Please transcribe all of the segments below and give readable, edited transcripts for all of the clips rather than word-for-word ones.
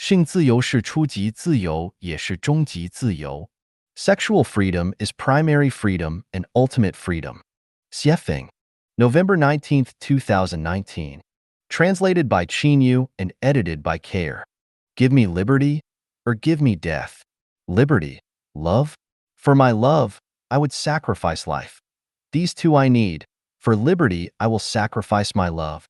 性自由是初级自由，也是终极自由. Sexual freedom is primary freedom and ultimate freedom. Xiefeng, November 19, 2019. Translated by Qin Yu and edited by Care. Give me liberty or give me death. Liberty, love? For my love, I would sacrifice life. These two I need. For liberty, I will sacrifice my love.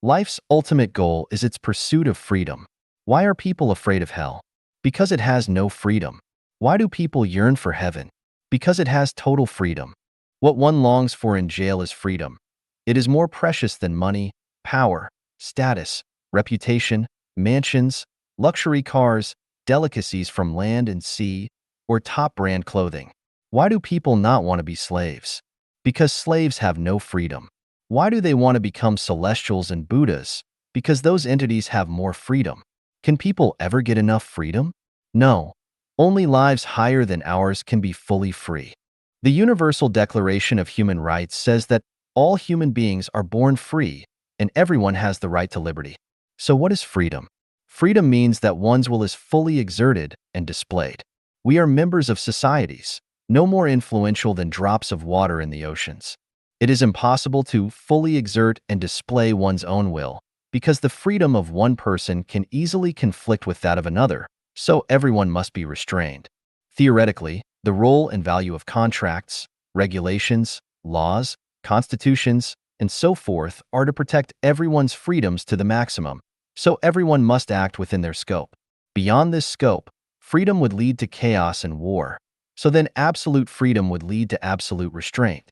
Life's ultimate goal is its pursuit of freedom. Why are people afraid of hell? Because it has no freedom. Why do people yearn for heaven? Because it has total freedom. What one longs for in jail is freedom. It is more precious than money, power, status, reputation, mansions, luxury cars, delicacies from land and sea, or top-brand clothing. Why do people not want to be slaves? Because slaves have no freedom. Why do they want to become celestials and Buddhas? Because those entities have more freedom. Can people ever get enough freedom? No. Only lives higher than ours can be fully free. The Universal Declaration of Human Rights says that all human beings are born free and everyone has the right to liberty. So what is freedom? Freedom means that one's will is fully exerted and displayed. We are members of societies, no more influential than drops of water in the oceans. It is impossible to fully exert and display one's own will, because the freedom of one person can easily conflict with that of another, so everyone must be restrained. Theoretically, the role and value of contracts, regulations, laws, constitutions, and so forth are to protect everyone's freedoms to the maximum, so everyone must act within their scope. Beyond this scope, freedom would lead to chaos and war, so then absolute freedom would lead to absolute restraint.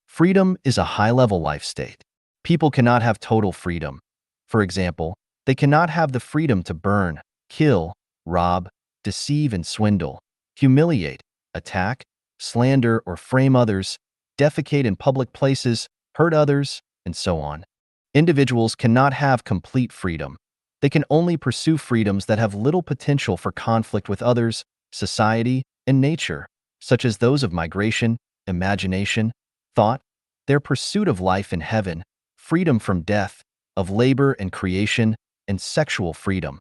Freedom is a high-level life state. People cannot have total freedom. For example, they cannot have the freedom to burn, kill, rob, deceive and swindle, humiliate, attack, slander or frame others, defecate in public places, hurt others, and so on. Individuals cannot have complete freedom. They can only pursue freedoms that have little potential for conflict with others, society, and nature, such as those of migration, imagination, thought, their pursuit of life in heaven, freedom from death, of labor and creation, and sexual freedom.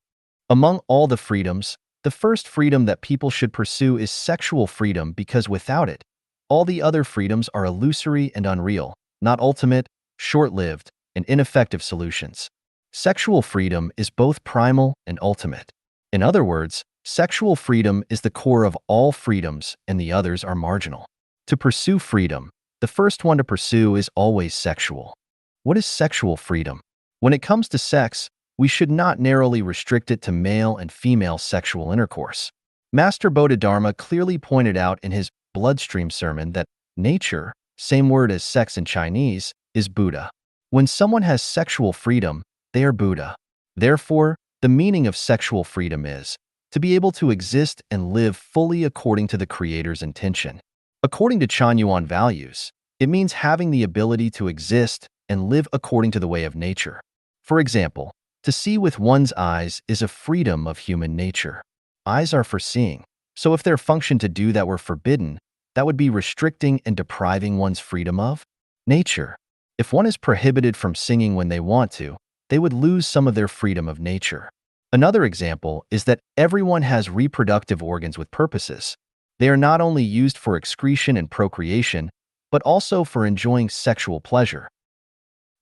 Among all the freedoms, the first freedom that people should pursue is sexual freedom because without it, all the other freedoms are illusory and unreal, not ultimate, short-lived, and ineffective solutions. Sexual freedom is both primal and ultimate. In other words, sexual freedom is the core of all freedoms and the others are marginal. To pursue freedom, the first one to pursue is always sexual. What is sexual freedom? When it comes to sex, we should not narrowly restrict it to male and female sexual intercourse. Master Bodhidharma clearly pointed out in his Bloodstream sermon that nature, same word as sex in Chinese, is Buddha. When someone has sexual freedom, they are Buddha. Therefore, the meaning of sexual freedom is to be able to exist and live fully according to the Creator's intention. According to Chanyuan values, it means having the ability to exist and live according to the way of nature. For example, to see with one's eyes is a freedom of human nature. Eyes are for seeing, so if their function to do that were forbidden, that would be restricting and depriving one's freedom of nature. If one is prohibited from singing when they want to, they would lose some of their freedom of nature. Another example is that everyone has reproductive organs with purposes. They are not only used for excretion and procreation, but also for enjoying sexual pleasure.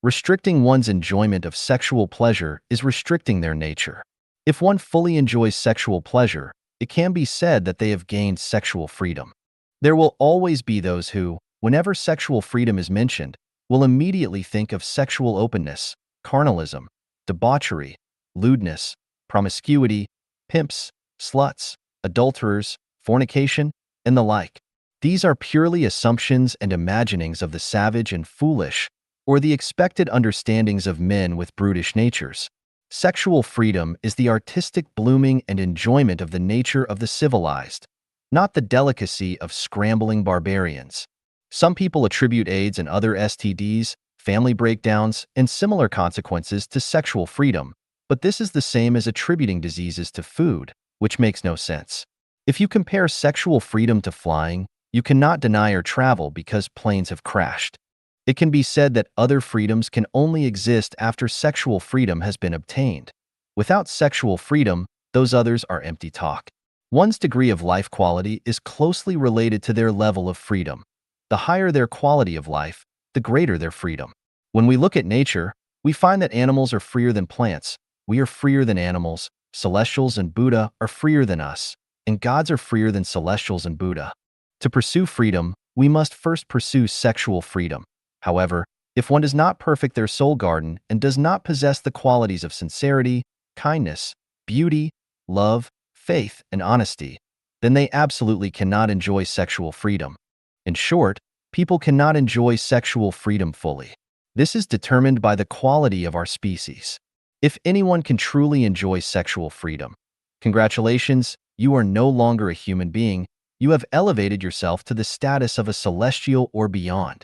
Restricting one's enjoyment of sexual pleasure is restricting their nature. If one fully enjoys sexual pleasure, it can be said that they have gained sexual freedom. There will always be those who, whenever sexual freedom is mentioned, will immediately think of sexual openness, carnalism, debauchery, lewdness, promiscuity, pimps, sluts, adulterers, fornication, and the like. These are purely assumptions and imaginings of the savage and foolish, or the expected understandings of men with brutish natures. Sexual freedom is the artistic blooming and enjoyment of the nature of the civilized, not the delicacy of scrambling barbarians. Some people attribute AIDS and other STDs, family breakdowns, and similar consequences to sexual freedom, but this is the same as attributing diseases to food, which makes no sense. If you compare sexual freedom to flying, you cannot deny air travel because planes have crashed. It can be said that other freedoms can only exist after sexual freedom has been obtained. Without sexual freedom, Those others are empty talk. One's degree of life quality is closely related to their level of freedom. The higher their quality of life, the greater their freedom. When we look at nature, we find that animals are freer than plants. We are freer than animals. Celestials and Buddha are freer than us, and gods are freer than celestials and Buddha. To pursue freedom, we must first pursue sexual freedom. However, if one does not perfect their soul garden and does not possess the qualities of sincerity, kindness, beauty, love, faith, and honesty, then they absolutely cannot enjoy sexual freedom. In short, people cannot enjoy sexual freedom fully. This is determined by the quality of our species. If anyone can truly enjoy sexual freedom, congratulations, you are no longer a human being. You have elevated yourself to the status of a celestial or beyond.